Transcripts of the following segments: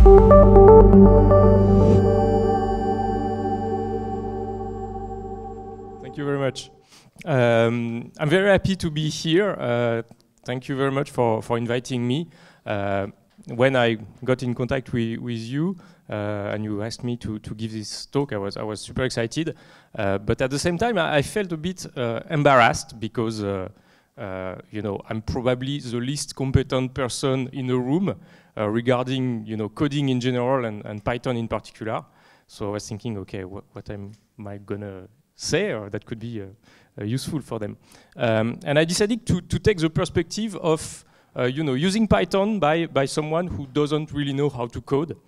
Thank you very much. I'm very happy to be here. Thank you very much for inviting me. When I got in contact with you and you asked me to give this talk, I was super excited. But at the same time, I felt a bit embarrassed because I'm probably the least competent person in the room regarding coding in general and Python in particular. So I was thinking, okay, what am I gonna say, or that could be useful for them. And I decided to take the perspective of using Python by someone who doesn't really know how to code.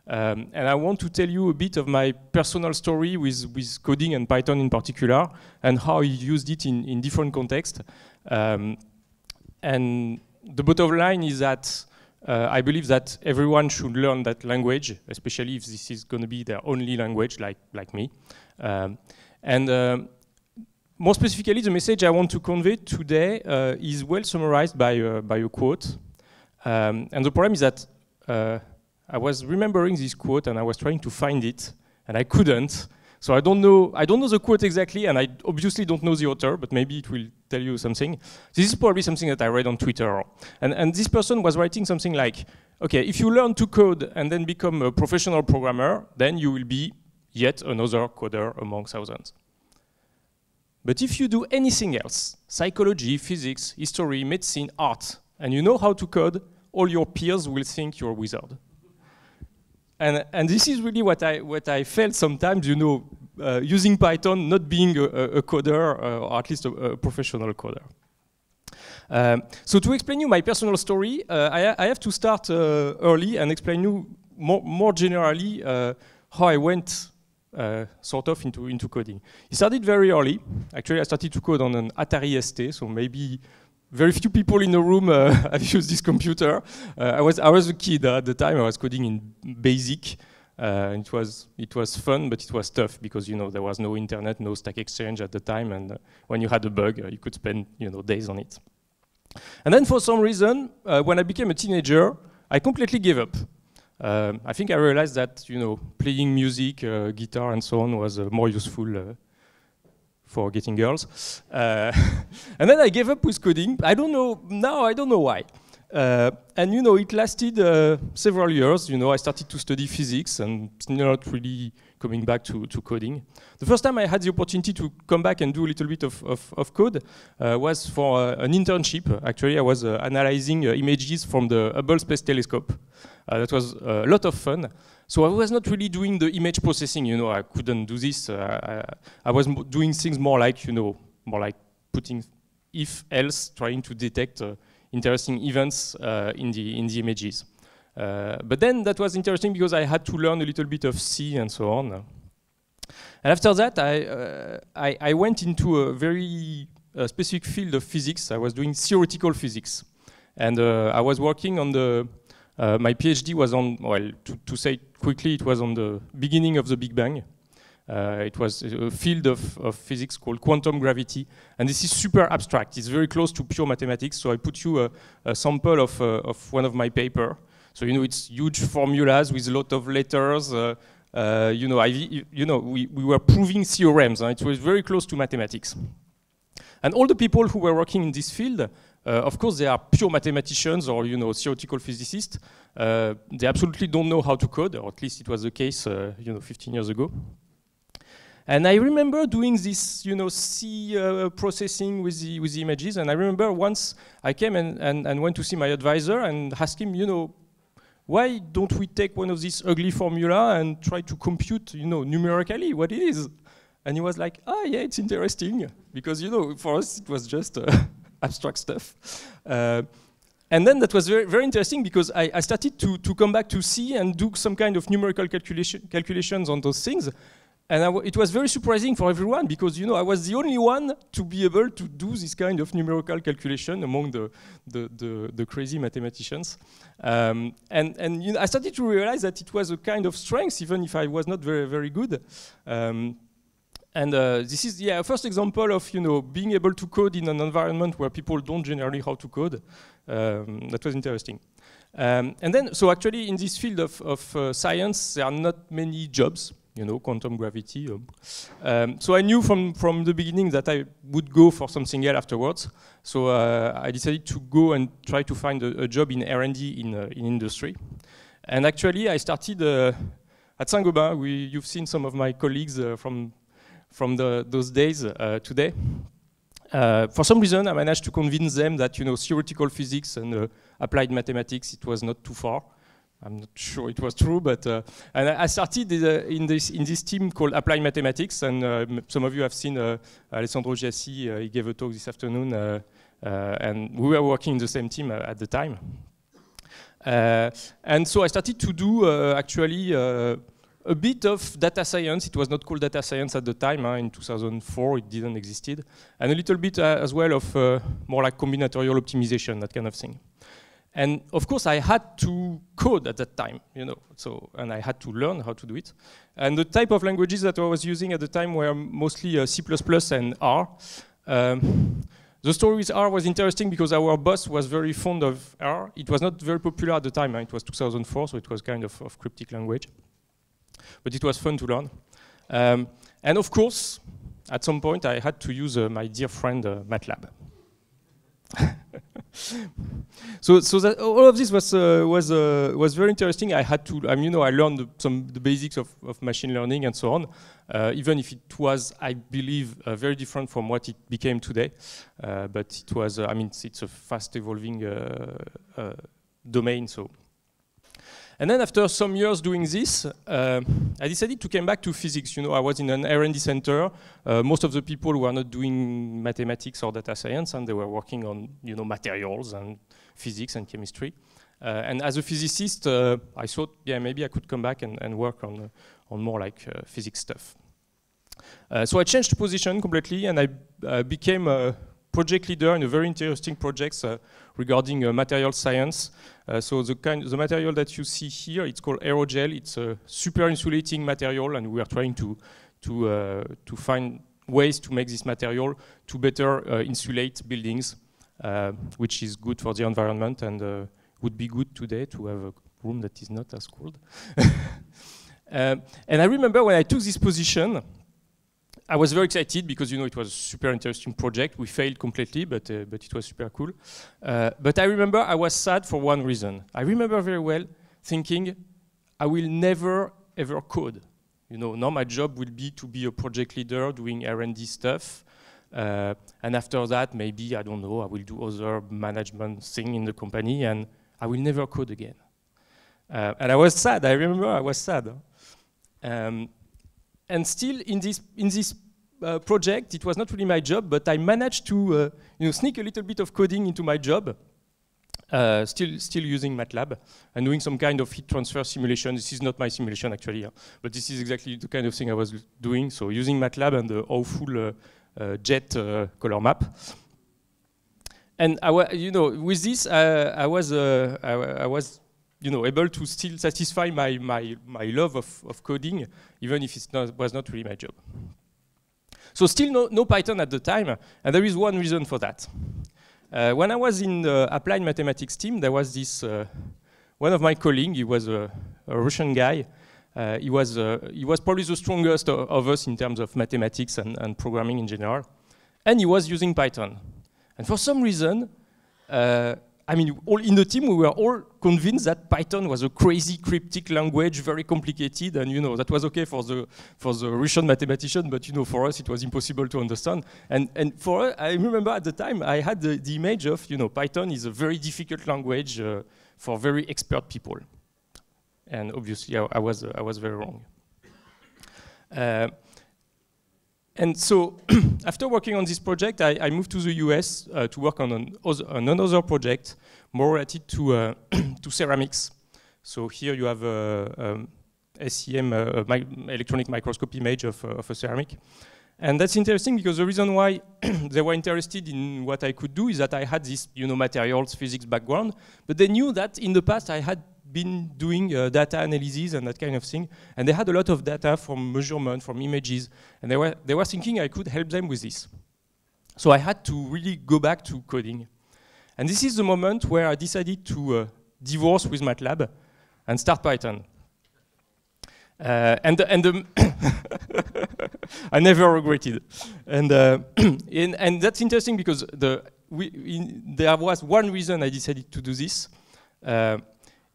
And I want to tell you a bit of my personal story with coding and Python in particular, and how I used it in different contexts. And the bottom line is that I believe that everyone should learn that language, especially if this is going to be their only language, like me. More specifically, the message I want to convey today is well summarized by a quote. And the problem is that I was remembering this quote and I was trying to find it, and I couldn't. So I don't know the quote exactly, and I obviously don't know the author, but maybe it will tell you something. This is probably something that I read on Twitter. And this person was writing something like, okay, if you learn to code and then become a professional programmer, then you will be yet another coder among thousands. But if you do anything else, psychology, physics, history, medicine, art, and you know how to code, all your peers will think you're a wizard. And this is really what I felt sometimes, using Python, not being a coder, or at least a professional coder. So to explain you my personal story, I have to start early and explain you more generally how I went sort of into coding. It started very early. Actually, I started to code on an Atari ST, so maybe very few people in the room have used this computer. I was a kid at the time. I was coding in BASIC. It was fun, but it was tough because there was no internet, no Stack Exchange at the time, and when you had a bug, you could spend days on it. And then for some reason, when I became a teenager, I completely gave up. I think I realized that playing music, guitar, and so on was more useful for getting girls. And then I gave up with coding. I don't know why. And it lasted several years. I started to study physics and not really coming back to coding. The first time I had the opportunity to come back and do a little bit of code was for an internship. Actually, I was analyzing images from the Hubble Space Telescope. That was a lot of fun. So I was not really doing the image processing. I couldn't do this. I was doing things more like putting if-else, trying to detect interesting events in the images. But then that was interesting because I had to learn a little bit of C and so on. And after that, I went into a very specific field of physics. I was doing theoretical physics. And I was working on my PhD was on, well, to say quickly, it was on the beginning of the Big Bang. It was a field of physics called quantum gravity. And this is super abstract. It's very close to pure mathematics. So I put you a sample of one of my papers. So it's huge formulas with a lot of letters. We were proving theorems. It was very close to mathematics. And all the people who were working in this field, of course, they are pure mathematicians or theoretical physicists. They absolutely don't know how to code, or at least it was the case 15 years ago. And I remember doing this, C processing with the images. And I remember once I came and went to see my advisor and asked him, why don't we take one of these ugly formula and try to compute, numerically what it is? And he was like, yeah, it's interesting. Because, for us, it was just abstract stuff. And then that was very, very interesting because I started to come back to C and do some kind of numerical calculations on those things. And it was very surprising for everyone because I was the only one to be able to do this kind of numerical calculation among the crazy mathematicians. And I started to realize that it was a kind of strength, even if I was not very, very good. This is a first example of being able to code in an environment where people don't generally how to code. That was interesting. And then, so actually in this field of science, there are not many jobs, you know, quantum gravity. So I knew from the beginning that I would go for something else afterwards. So I decided to go and try to find a job in R&D in industry. And actually, I started at Saint-Gobain. You've seen some of my colleagues from those days today. For some reason, I managed to convince them that, you know, theoretical physics and applied mathematics, it was not too far. I'm not sure it was true, but and I started in this team called Applied Mathematics, and some of you have seen Alessandro Giassi. He gave a talk this afternoon, and we were working in the same team at the time. And so I started to do actually a bit of data science. It was not called data science at the time. In 2004, it didn't existed, and a little bit as well of more like combinatorial optimization, that kind of thing. And of course, I had to code at that time, you know. So, and I had to learn how to do it. And the type of languages that I was using at the time were mostly C++ and R. The story with R was interesting because our boss was very fond of R. It was not very popular at the time. It was 2004, so it was kind of cryptic language. But it was fun to learn. And of course, at some point, I had to use my dear friend MATLAB. So that all of this was very interesting. I had to, you know, I learned the basics of machine learning and so on, even if it was, I believe, very different from what it became today. But it was, I mean, it's a fast evolving domain. So. And then after some years doing this, I decided to come back to physics. You know, I was in an R&D center. Most of the people were not doing mathematics or data science, and they were working on, you know, materials and physics and chemistry. And as a physicist, I thought, yeah, maybe I could come back and work on more like physics stuff. So I changed position completely, and I became a project leader in a very interesting projects regarding material science. So the material that you see here, it's called aerogel. It's a super insulating material, and we are trying to find ways to make this material to better insulate buildings, which is good for the environment and would be good today to have a room that is not as cold. And I remember when I took this position, I was very excited because, you know, it was a super interesting project. We failed completely, but it was super cool. But I remember I was sad for one reason. I remember very well thinking, I will never ever code. You know, now my job will be to be a project leader doing R&D stuff. And after that, maybe, I don't know, I will do other management thing in the company, and I will never code again. And I was sad. I remember I was sad. And still, in this project, it was not really my job, but I managed to you know, sneak a little bit of coding into my job, still using MATLAB and doing some kind of heat transfer simulation. This is not my simulation actually, but this is exactly the kind of thing I was doing. So using MATLAB and the awful jet color map. And you know, with this, I was you know, able to still satisfy my love of coding, even if it was not really my job. So still no Python at the time, and there is one reason for that. When I was in the applied mathematics team, there was this, one of my colleagues, he was a Russian guy. He was probably the strongest of us in terms of mathematics and programming in general, and he was using Python. And for some reason, I mean, all in the team, we were all convinced that Python was a crazy cryptic language, very complicated, and you know that was okay for the Russian mathematician, but you know for us it was impossible to understand. And for us, I remember at the time I had the image of, you know, Python is a very difficult language for very expert people, and obviously I was very wrong. And so, after working on this project, I moved to the US to work on another project more related to ceramics. So here you have a SEM, electronic microscope image of a ceramic. And that's interesting because the reason why they were interested in what I could do is that I had this, you know, materials physics background, but they knew that in the past I had been doing data analysis and that kind of thing, and they had a lot of data from measurement, from images, and they were thinking I could help them with this. So I had to really go back to coding. And this is the moment where I decided to divorce with MATLAB and start Python. I never regretted. And that's interesting because there was one reason I decided to do this.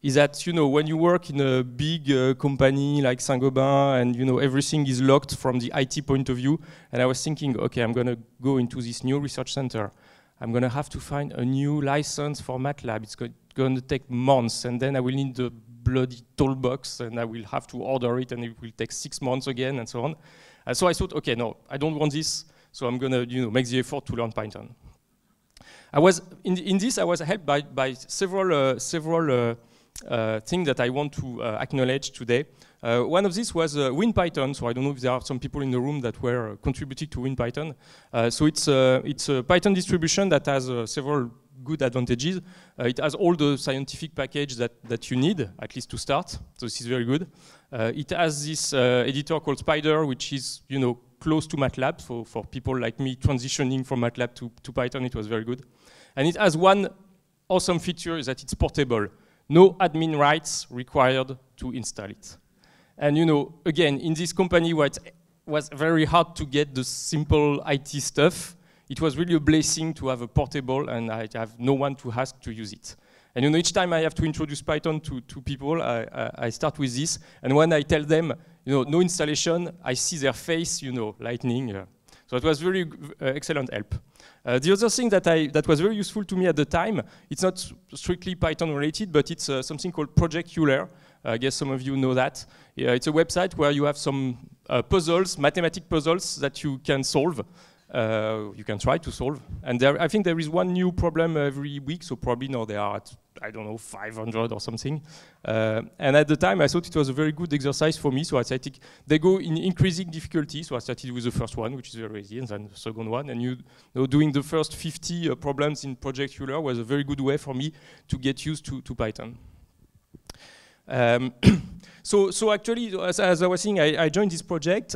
Is that, you know, when you work in a big company like Saint-Gobain and, you know, everything is locked from the IT point of view, and I was thinking, okay, I'm going to go into this new research center. I'm going to have to find a new license for MATLAB. It's going to take months, and then I will need the bloody toolbox, and I will have to order it, and it will take 6 months again, and so on. So I thought, okay, no, I don't want this, so I'm going to, you know, make the effort to learn Python. I was in this. I was helped by several things that I want to acknowledge today. One of these was WinPython. So I don't know if there are some people in the room that were contributing to WinPython. So it's a Python distribution that has several good advantages. It has all the scientific package that you need, at least to start. So this is very good. It has this editor called Spyder, which is, you know, close to MATLAB. So for people like me transitioning from MATLAB to Python, it was very good. And it has one awesome feature, is that it's portable. No admin rights required to install it. And, you know, again, in this company where it was very hard to get the simple IT stuff, it was really a blessing to have a portable, and I have no one to ask to use it. And, you know, each time I have to introduce Python to people, I start with this. And when I tell them, you know, no installation, I see their face, you know, lightning. So it was very excellent help. The other thing that was very useful to me at the time, it's not strictly Python related, but it's something called Project Euler. I guess some of you know that. It's a website where you have some puzzles, mathematic puzzles that you can solve. You can try to solve. And I think there is one new problem every week, so probably now they are at, I don't know, 500 or something. And at the time, I thought it was a very good exercise for me, so I think they go in increasing difficulty, so I started with the first one, which is very easy, and then the second one, and you know, doing the first 50 problems in Project Euler was a very good way for me to get used to Python. So actually, as I was saying, I joined this project,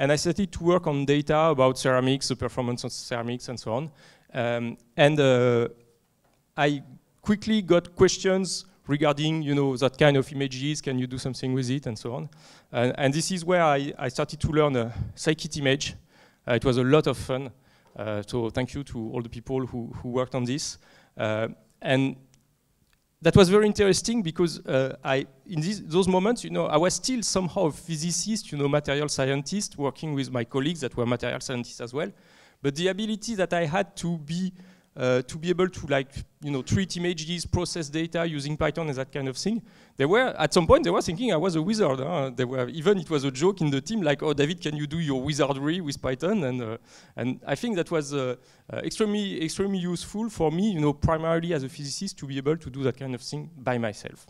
and I started to work on data about ceramics, the performance of ceramics, and so on. I quickly got questions regarding, you know, that kind of images. Can you do something with it, and so on. And this is where I started to learn scikit-image. It was a lot of fun. So thank you to all the people who worked on this. And that was very interesting because in those moments, you know, I was still somehow a physicist, you know, material scientist, working with my colleagues that were material scientists as well. But the ability that I had to be able to, like, you know, treat images, process data using Python and that kind of thing, they were, at some point, they were thinking I was a wizard. Huh? They were, even it was a joke in the team, like, oh, David, can you do your wizardry with Python? And I think that was extremely useful for me, you know, primarily as a physicist, to be able to do that kind of thing by myself.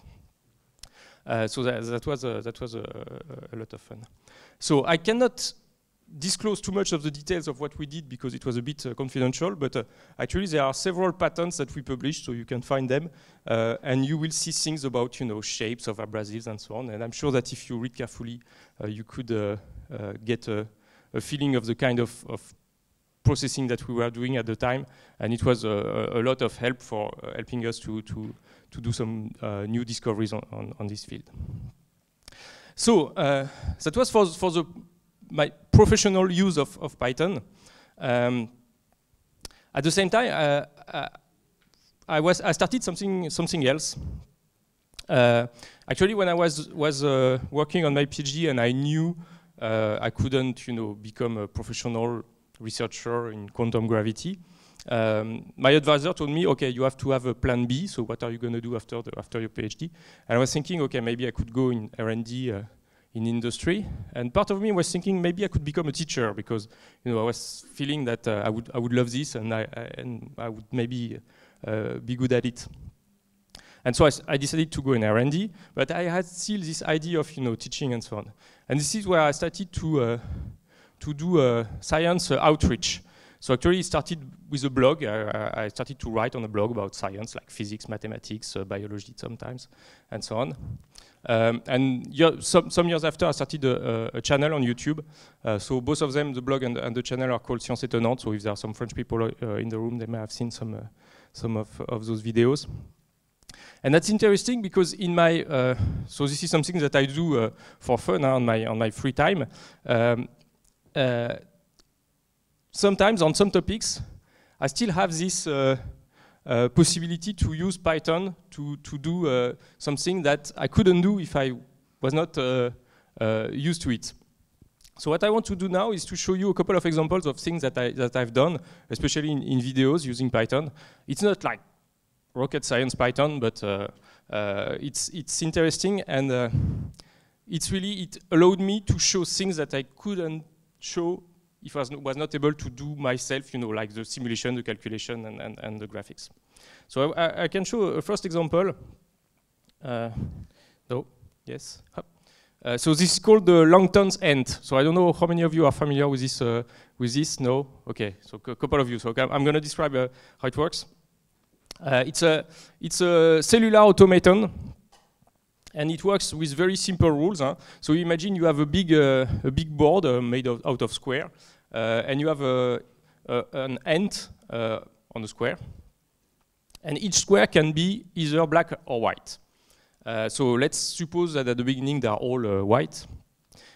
So that was a lot of fun. So I cannot disclose too much of the details of what we did because it was a bit confidential, but actually there are several patents that we published, so you can find them, and you will see things about, you know, shapes of abrasives and so on. And I'm sure that if you read carefully, you could get a feeling of the kind of processing that we were doing at the time, and it was a lot of help for helping us to do some new discoveries on this field. So that was for my professional use of Python. At the same time, I started something else. Actually, when I was working on my PhD, and I knew I couldn't, you know, become a professional researcher in quantum gravity, my advisor told me, okay, you have to have a plan B. So what are you going to do after your PhD? And I was thinking, okay, maybe I could go in R&D. In industry, and part of me was thinking maybe I could become a teacher because, you know, I was feeling that I would love this, and I would maybe be good at it. And so I decided to go in R&D, but I had still this idea of, you know, teaching and so on. And this is where I started to do science outreach. So actually, it started with a blog. I started to write on a blog about science, like physics, mathematics, biology sometimes, and so on. And some years after, I started a channel on YouTube. So both of them, the blog and the channel, are called Science Étonnante. So if there are some French people in the room, they may have seen some of those videos. And that's interesting because in my, so this is something that I do for fun on my free time. Sometimes on some topics, I still have this possibility to use Python to do something that I couldn't do if I was not used to it. So what I want to do now is to show you a couple of examples of things that I've done, especially in videos using Python. It's not like rocket science Python, but it's interesting, and it allowed me to show things that I couldn't show if I was not able to do myself, you know, like the simulation, the calculation, and the graphics. So I can show a first example. No, yes. So this is called the Langton's ant. So I don't know how many of you are familiar with this. No? Okay, so a couple of you. So I'm going to describe how it works. It's a cellular automaton, and it works with very simple rules. Huh? So imagine you have a big board made out of square, and you have an ant on the square, and each square can be either black or white. So let's suppose that at the beginning they are all white.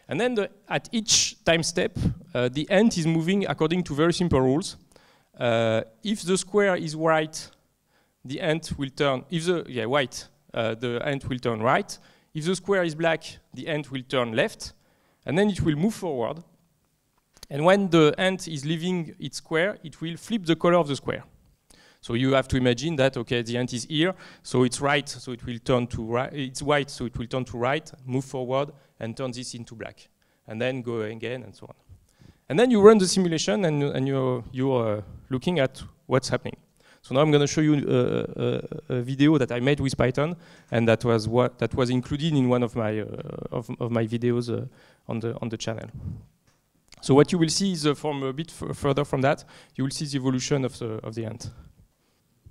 And then at each time step, the ant is moving according to very simple rules. If the square is white, the ant will turn, the ant will turn right. If the square is black, the ant will turn left. And then it will move forward. And when the ant is leaving its square, it will flip the color of the square. So you have to imagine that, okay, the ant is here, so it's right, so it will turn to right, it's white, so it will turn to right, move forward, and turn this into black. And then go again, and so on. And then you run the simulation, and you're looking at what's happening. So now I'm going to show you a video that I made with Python, and that was included in one of my videos on the channel. So what you will see is from a bit further from that, you will see the evolution of the ant.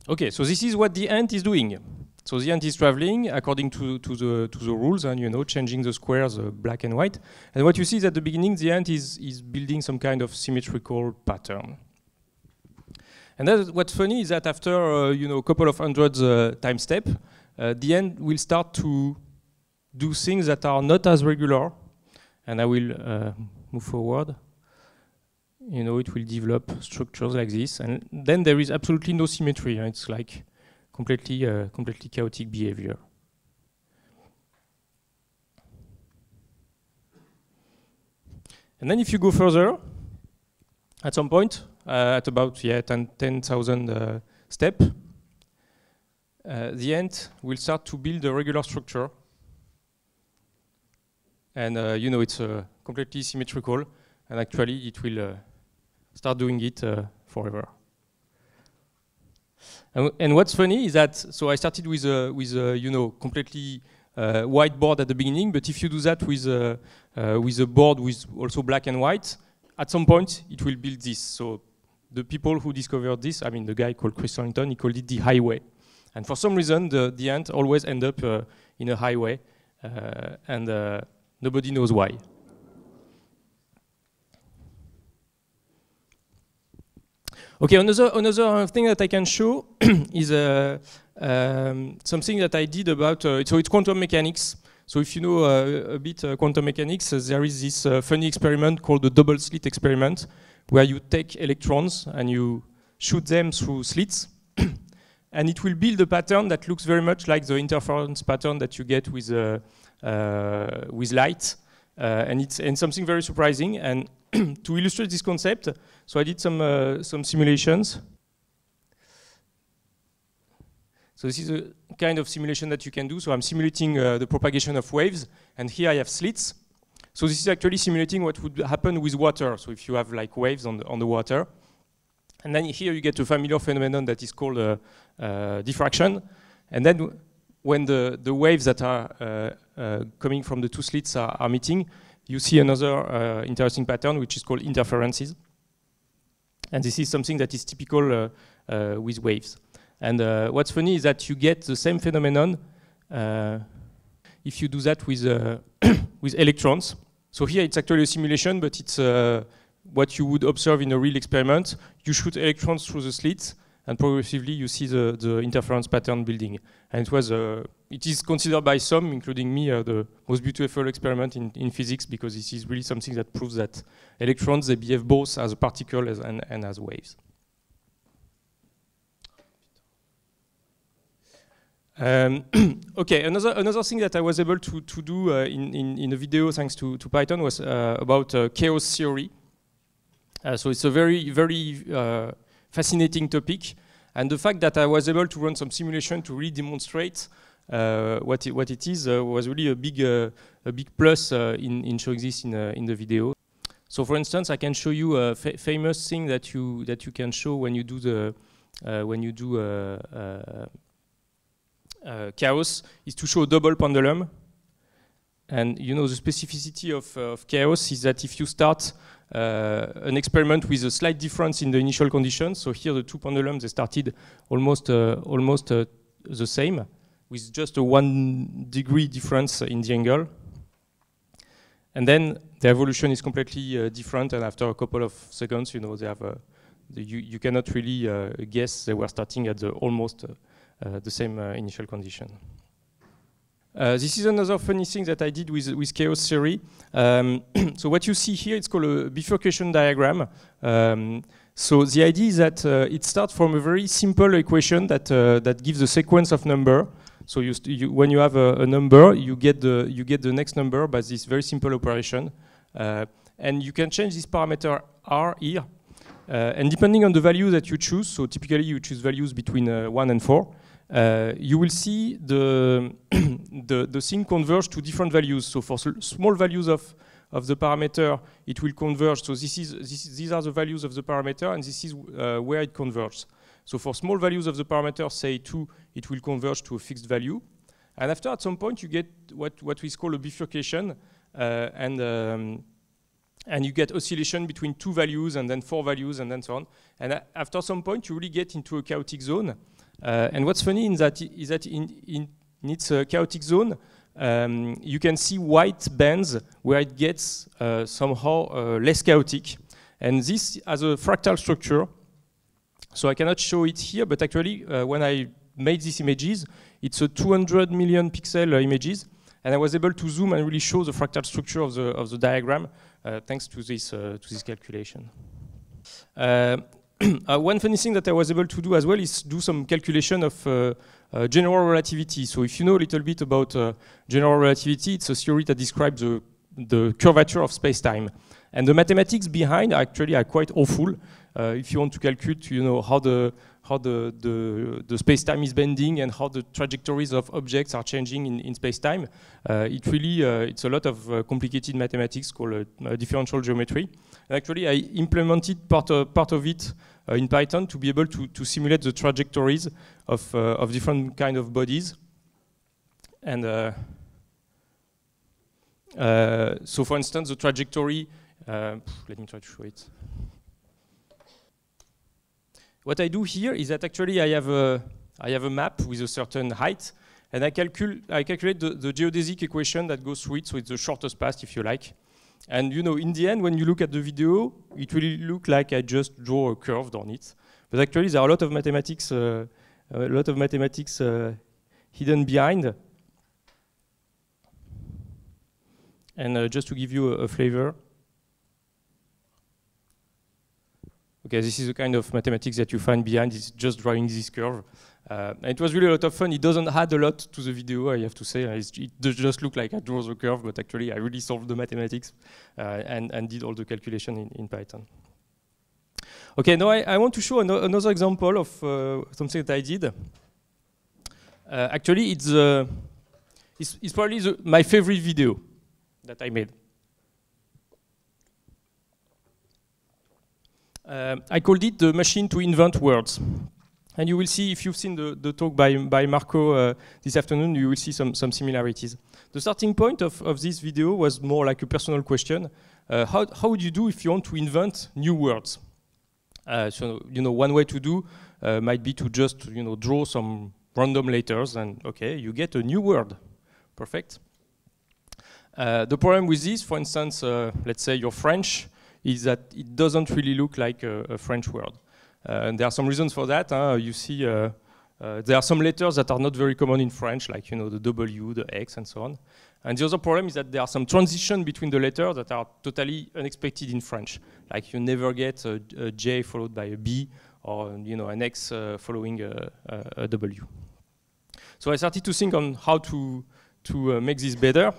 Okay, so this is what the ant is doing. So the ant is traveling according to the rules, and changing the squares black and white. And what you see is at the beginning, the ant is building some kind of symmetrical pattern. And what's funny is that after a couple of hundred time step, the ant will start to do things that are not as regular. And I will move forward. It will develop structures like this, and then there is absolutely no symmetry. It's like completely chaotic behavior. And then if you go further, at some point, at about 10,000 steps, the ant will start to build a regular structure. And it's completely symmetrical, and actually it will start doing it forever. And what's funny is that, so I started with a completely white board at the beginning, but if you do that with a board with also black and white, at some point it will build this. So the people who discovered this, I mean the guy called Chris Thornton, he called it the highway. And for some reason, the ant always end up in a highway, and nobody knows why. Okay, another thing that I can show is something that I did about, so it's quantum mechanics. So if you know a bit quantum mechanics, there is this funny experiment called the double slit experiment, where you take electrons and you shoot them through slits, and it will build a pattern that looks very much like the interference pattern that you get with light. And it's something very surprising. And to illustrate this concept, so I did some simulations. So this is a kind of simulation that you can do. So I'm simulating the propagation of waves, and here I have slits. So this is actually simulating what would happen with water. So if you have like waves on the water, and then here you get a familiar phenomenon that is called diffraction. And then when the waves that are coming from the two slits are meeting, you see another interesting pattern, which is called interferences. And this is something that is typical with waves. And what's funny is that you get the same phenomenon if you do that with with electrons. So here it's actually a simulation, but it's what you would observe in a real experiment. You shoot electrons through the slits, and progressively you see the interference pattern building. And it is considered by some, including me, the most beautiful experiment in physics, because this is really something that proves that electrons, they behave both as a particle and as waves. Okay, another thing that I was able to do in the video, thanks to Python, was about chaos theory. So it's a very fascinating topic, and the fact that I was able to run some simulation to really demonstrate what it is was really a big plus in showing this in the video. So, for instance, I can show you a famous thing that you can show when you do chaos, is to show a double pendulum. And you know, the specificity of chaos is that if you start an experiment with a slight difference in the initial conditions, so here the two pendulums, they started almost the same, with just a 1 degree difference in the angle. And then the evolution is completely different, and after a couple of seconds, you know, they have you cannot really guess they were starting at almost the same initial condition. This is another funny thing that I did with chaos theory. So what you see here, it's called a bifurcation diagram. So the idea is that it starts from a very simple equation that gives a sequence of number. So when you have a number, you get the next number by this very simple operation, and you can change this parameter r here, and depending on the value that you choose. So typically you choose values between 1 and 4. You will see the thing converge to different values. So for small values of the parameter, it will converge. So these are the values of the parameter, and this is where it converges. So for small values of the parameter, say 2, it will converge to a fixed value. And after, at some point, you get what we call a bifurcation, and you get oscillation between 2 values, and then 4 values, and then so on. And after some point, you really get into a chaotic zone. And what's funny is that in its chaotic zone, you can see white bands where it gets somehow less chaotic. And this has a fractal structure. So I cannot show it here, but actually when I made these images, it's a 200 million pixel images. And I was able to zoom and really show the fractal structure of the diagram thanks to this calculation. One funny thing that I was able to do as well is do some calculation of general relativity. So if you know a little bit about general relativity, it's a theory that describes the curvature of space-time. And the mathematics behind actually are quite awful. If you want to calculate, you know, how the space-time is bending and how the trajectories of objects are changing in space-time, it's a lot of complicated mathematics called differential geometry. And actually, I implemented part of it in Python to be able to simulate the trajectories of different kind of bodies. And so, for instance, the trajectory. Let me try to show it. What I do here is that actually I have a map with a certain height, and I calculate the geodesic equation that goes through it, so it's the shortest path, if you like. And you know, in the end, when you look at the video, it will look like I just draw a curve on it. But actually, there are a lot of mathematics, hidden behind. And just to give you a flavor. Okay, this is the kind of mathematics that you find behind. It's just drawing this curve. And it was really a lot of fun. It doesn't add a lot to the video, I have to say. It does just look like I draw the curve, but actually I really solved the mathematics and did all the calculation in Python. Okay, now I want to show another example of something that I did. Actually, it's probably my favorite video that I made. I called it the machine to invent words. And you will see, if you've seen the talk by Marco this afternoon, you will see some similarities. The starting point of this video was more like a personal question. How would you do if you want to invent new words? So, you know, one way to do might be to just, you know, draw some random letters and, okay, you get a new word. Perfect. The problem with this, for instance, let's say you're French, is that it doesn't really look like a French word. And there are some reasons for that. You see, there are some letters that are not very common in French, like the W, the X, and so on. And the other problem is that there are some transitions between the letters that are totally unexpected in French. Like you never get a J followed by a B, or an X following a W. So I started to think on how to make this better.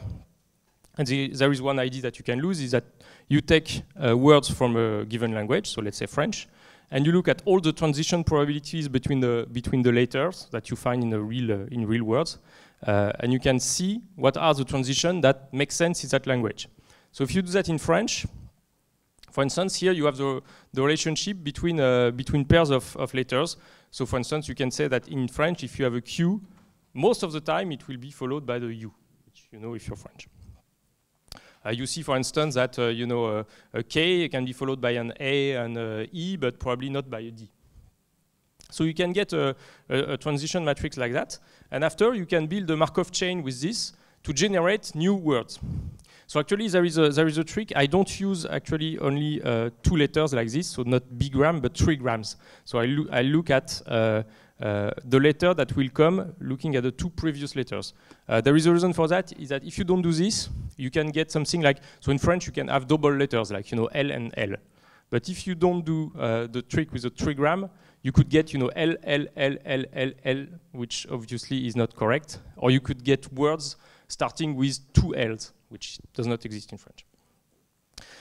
And there is one idea that you can use, is that you take words from a given language, so let's say French, and you look at all the transition probabilities between the letters that you find in real words, and you can see what are the transitions that make sense in that language. So if you do that in French, for instance, here you have the relationship between pairs of letters. So for instance, you can say that in French, if you have a Q, most of the time it will be followed by the U, which you know if you're French. You see, for instance, that a K can be followed by an A and an E, but probably not by a D. So you can get a transition matrix like that, and after you can build a Markov chain with this to generate new words. So actually, there is a trick. I don't use actually only 2 letters like this, so not bigram, but trigrams. So I look at the letter that will come looking at the 2 previous letters. There is a reason for that, is that if you don't do this, you can get something like, so in French you can have double letters, like L and L. But if you don't do the trick with the trigram, you could get L, L, L, L, L, L, which obviously is not correct. Or you could get words starting with 2 L's, which does not exist in French.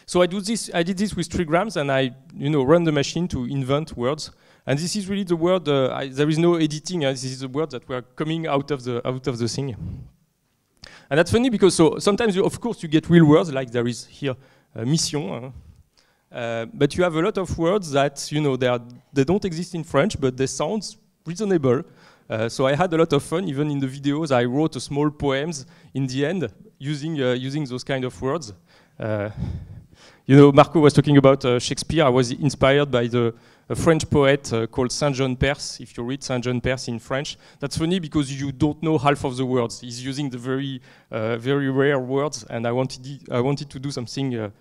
So I did this with trigrams, and I run the machine to invent words. And this is really the word. There is no editing. This is the word that were coming out of the thing. And that's funny because sometimes, of course, you get real words, like there is here mission. But you have a lot of words that they don't exist in French, but they sound reasonable. So I had a lot of fun. Even in the videos, I wrote small poems in the end using those kind of words. Marco was talking about Shakespeare. I was inspired by a French poet called Saint John Perse. If you read Saint John Perse in French, that's funny because you don't know half of the words. He's using the very rare words, and I wanted to do something,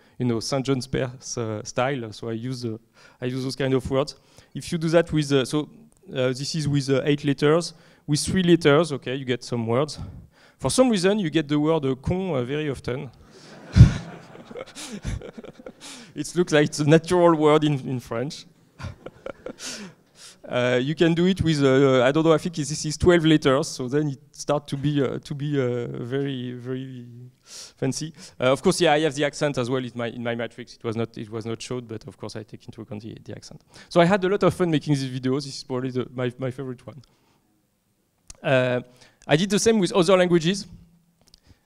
Saint John Perse style. So I use those kind of words. If you do that with this is with 8 letters. With 3 letters, okay, you get some words. For some reason, you get the word con very often. It looks like it's a natural word in French. You can do it with I don't know. I think this is 12 letters, so then it starts to be very very fancy. Of course, yeah, I have the accent as well in my matrix. It was not showed, but of course I take into account the accent. So I had a lot of fun making these videos. This is probably my favorite one. I did the same with other languages.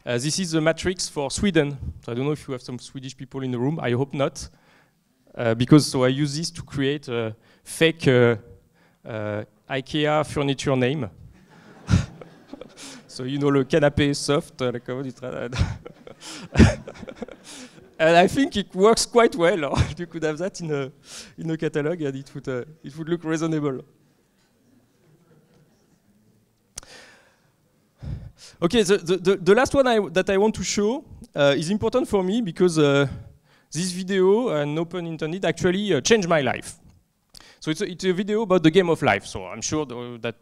This is the matrix for Sweden. So I don't know if you have some Swedish people in the room. I hope not. Because I use this to create a fake IKEA furniture name. So le canapé soft, and I think it works quite well. You could have that in a catalog, and it would look reasonable. Okay, the last one that I want to show is important for me because this video, no pun intended, actually changed my life. So it's a video about the game of life. So I'm sure that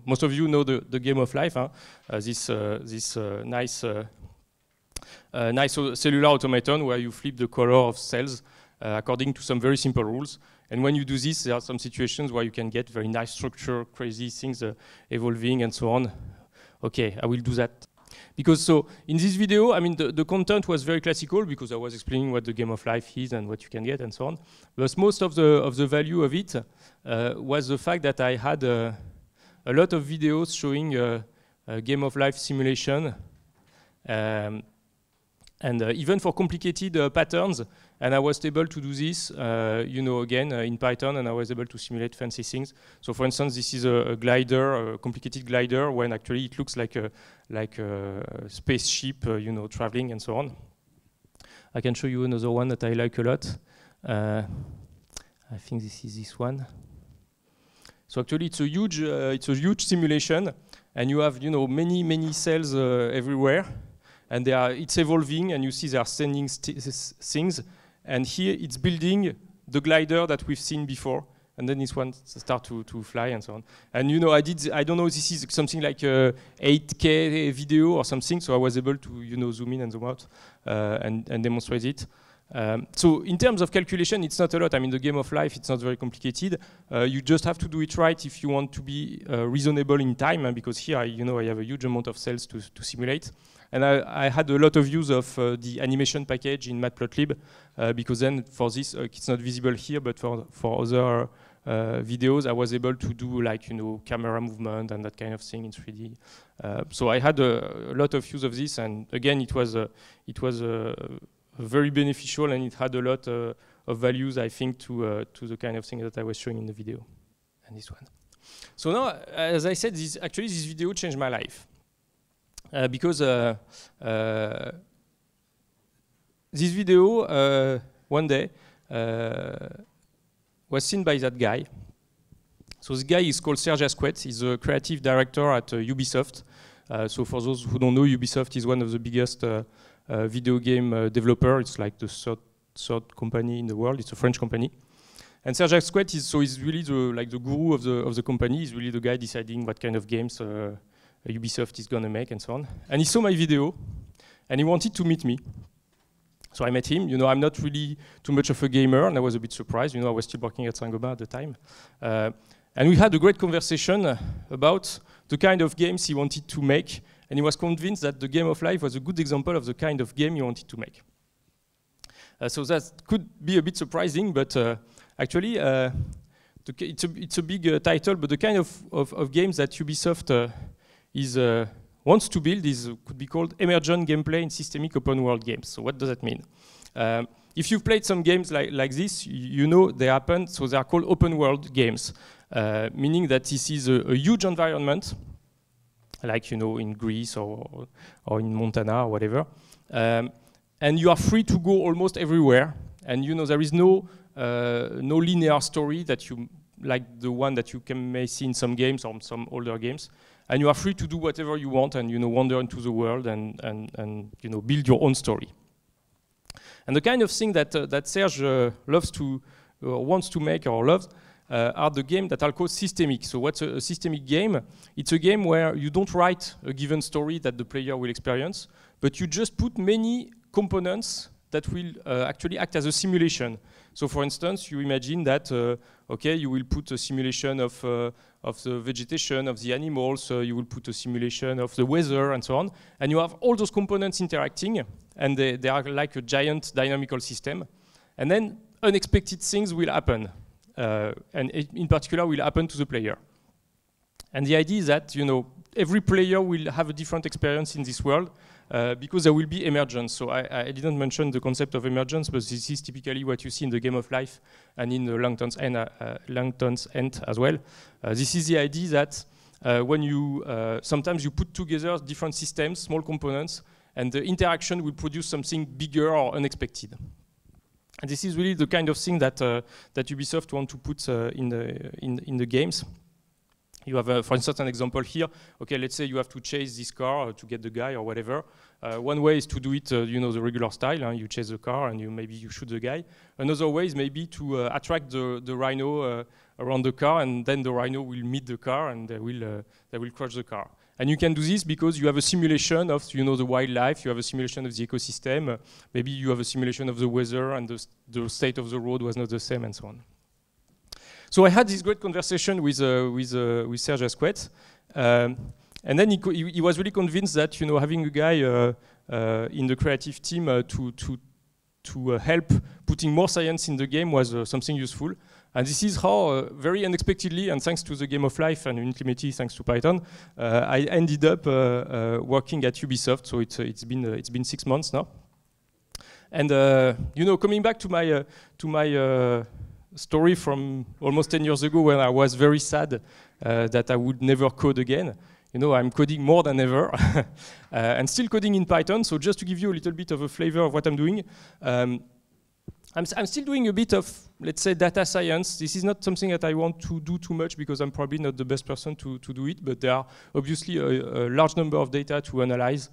most of you know the game of life. Huh? This nice cellular automaton where you flip the color of cells according to some very simple rules. And when you do this, there are some situations where you can get very nice structure, crazy things evolving and so on. Okay, I will do that. Because in this video, I mean, the content was very classical because I was explaining what the game of life is and what you can get and so on. But most of the value of it was the fact that I had a lot of videos showing a game of life simulation, and even for complicated patterns. And I was able to do this, again in Python, and I was able to simulate fancy things. So, for instance, this is a glider, a complicated glider, when actually it looks like a spaceship, traveling and so on. I can show you another one that I like a lot. I think this is this one. So actually, it's a huge simulation, and you have many cells everywhere, and it's evolving, and you see they are sending things. And here it's building the glider that we've seen before. and then this one start to fly and so on. And you know, I don't know, this is something like 8K video or something, so I was able to, you know, zoom in and zoom out and demonstrate it. So in terms of calculation, it's not a lot. I mean, the game of life, it's not very complicated. You just have to do it right if you want to be reasonable in time, because here, you know, I have a huge amount of cells to simulate. And I had a lot of use of the animation package in Matplotlib, because then for this, it's not visible here, but for other videos, I was able to do like, you know, camera movement and that kind of thing in 3D. So I had a lot of use of this, and again, it was very beneficial, and it had a lot of values, I think, to the kind of thing that I was showing in the video, and this one. So now, as I said, actually this video changed my life. Because this video, one day, was seen by that guy. So this guy is called Serge Asquet. He's a creative director at Ubisoft. So for those who don't know, Ubisoft is one of the biggest video game developer. It's like the third company in the world. It's a French company. And Serge Asquet is really the guru of the company. He's really the guy deciding what kind of games Ubisoft is gonna make and so on. And he saw my video, and he wanted to meet me. So I met him. You know, I'm not really too much of a gamer, and I was a bit surprised. You know, I was still working at Saint-Gobain at the time. And we had a great conversation about the kind of games he wanted to make, and he was convinced that the Game of Life was a good example of the kind of game he wanted to make. So that could be a bit surprising, but actually, it's a big title, but the kind of games that Ubisoft wants to build could be called emergent gameplay in systemic open world games. So what does that mean? If you've played some games like this, you know they happen, so they are called open world games, meaning that this is a huge environment, like, you know, in Greece or in Montana or whatever, and you are free to go almost everywhere, and you know there is no linear story that you like the one that you may see in some games or some older games. And you are free to do whatever you want and, you know, wander into the world and you know, build your own story. And the kind of thing that Serge loves to, wants to make or loves are the games that are called systemic. So what's a systemic game? It's a game where you don't write a given story that the player will experience, but you just put many components that will actually act as a simulation. So for instance, you imagine that, okay, you will put a simulation of the vegetation, of the animals, you will put a simulation of the weather and so on, and you have all those components interacting, and they are like a giant dynamical system. And then unexpected things will happen, and in particular will happen to the player. And the idea is that, you know, every player will have a different experience in this world, because there will be emergence. So I didn't mention the concept of emergence, but this is typically what you see in the Game of Life and in the Langton's End as well. This is the idea that when you sometimes you put together different systems, small components, and the interaction will produce something bigger or unexpected. And this is really the kind of thing that that Ubisoft want to put in the games. You have, for instance, an example here. Okay, let's say you have to chase this car to get the guy or whatever. One way is to do it, you know, the regular style. You chase the car and maybe you shoot the guy. Another way is maybe to attract the rhino around the car, and then the rhino will meet the car and they will crush the car. And you can do this because you have a simulation of, you know, the wildlife. You have a simulation of the ecosystem. Maybe you have a simulation of the weather, and the state of the road was not the same, and so on. So I had this great conversation with Serge Asquet, and then he was really convinced that, you know, having a guy in the creative team to help putting more science in the game was something useful. And this is how, very unexpectedly, and thanks to the Game of Life and ultimately thanks to Python, I ended up working at Ubisoft. So it's been 6 months now. And you know, coming back to my story from almost 10 years ago when I was very sad that I would never code again. You know, I'm coding more than ever and still coding in Python. So just to give you a little bit of a flavor of what I'm doing, I'm still doing a bit of, let's say, data science. This is not something that I want to do too much because I'm probably not the best person to do it, but there are obviously a large number of data to analyze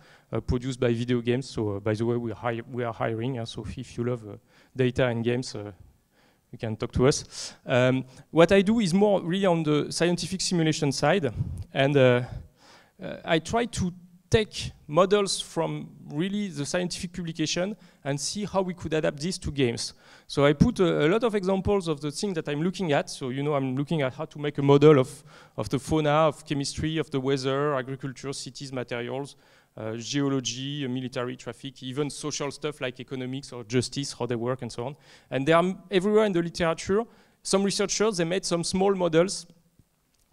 produced by video games. So by the way, we are hiring. So if you love data and games, you can talk to us. What I do is more really on the scientific simulation side, and I try to take models from really the scientific publication and see how we could adapt this to games. So I put a lot of examples of the things that I'm looking at. So I'm looking at how to make a model of the fauna, of chemistry, of the weather, agriculture, cities, materials, geology, military, traffic, even social stuff like economics or justice, how they work and so on. And they are everywhere in the literature. Some researchers, they made some small models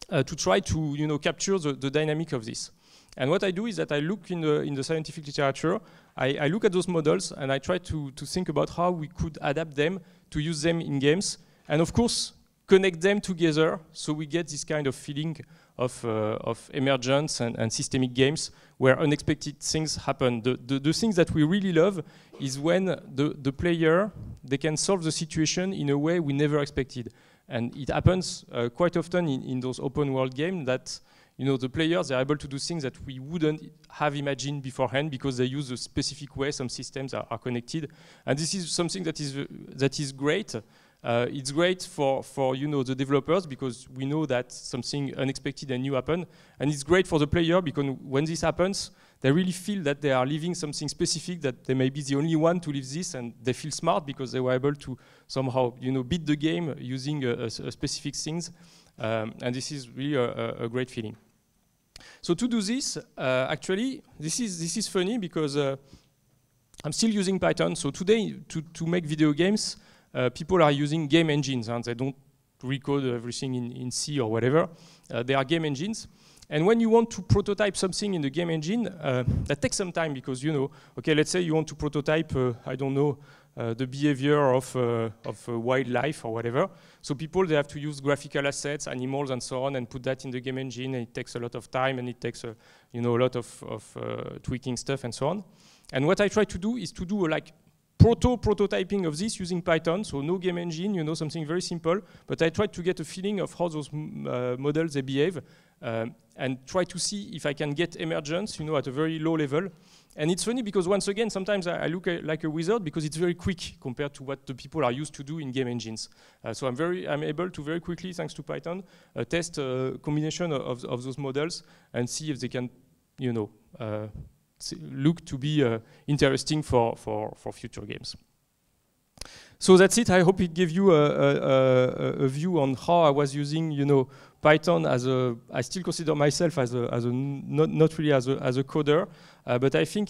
to try to capture the dynamic of this. And what I do is that I look in the scientific literature, I look at those models and I try to think about how we could adapt them to use them in games. And of course, connect them together so we get this kind of feeling of emergence and systemic games where unexpected things happen. The things that we really love is when the player, they can solve the situation in a way we never expected. And it happens quite often in those open world games that the players are able to do things that we wouldn't have imagined beforehand because they use a specific way some systems are connected. And this is something that is great. It's great for the developers because we know that something unexpected and new happened. And it's great for the player because when this happens, they really feel that they are living something specific, that they may be the only one to live this, and they feel smart because they were able to somehow beat the game using a specific things. And this is really a great feeling. So to do this, actually, this is funny because I'm still using Python. So today, to make video games, people are using game engines, and they don't recode everything in C or whatever. They are game engines. And when you want to prototype something in the game engine, that takes some time because, okay, let's say you want to prototype, I don't know, the behavior of wildlife or whatever. So people, they have to use graphical assets, animals and so on, and put that in the game engine, and it takes a lot of time, and it takes a lot of tweaking stuff and so on. And what I try to do is to do like prototyping of this using Python, so no game engine, something very simple, but I try to get a feeling of how those models, they behave, and try to see if I can get emergence, at a very low level. And it's funny because once again, sometimes I look like a wizard because it's very quick compared to what the people are used to do in game engines. So I'm able to very quickly, thanks to Python, test a combination of those models and see if they can, look to be interesting for future games. So that's it. I hope it gave you a view on how I was using, Python as a. I still consider myself as a not really as a coder, but I think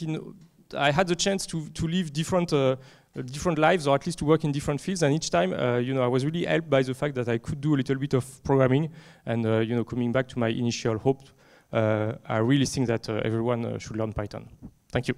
I had the chance to live different lives, or at least to work in different fields. And each time, I was really helped by the fact that I could do a little bit of programming. And coming back to my initial hope, I really think that everyone should learn Python. Thank you.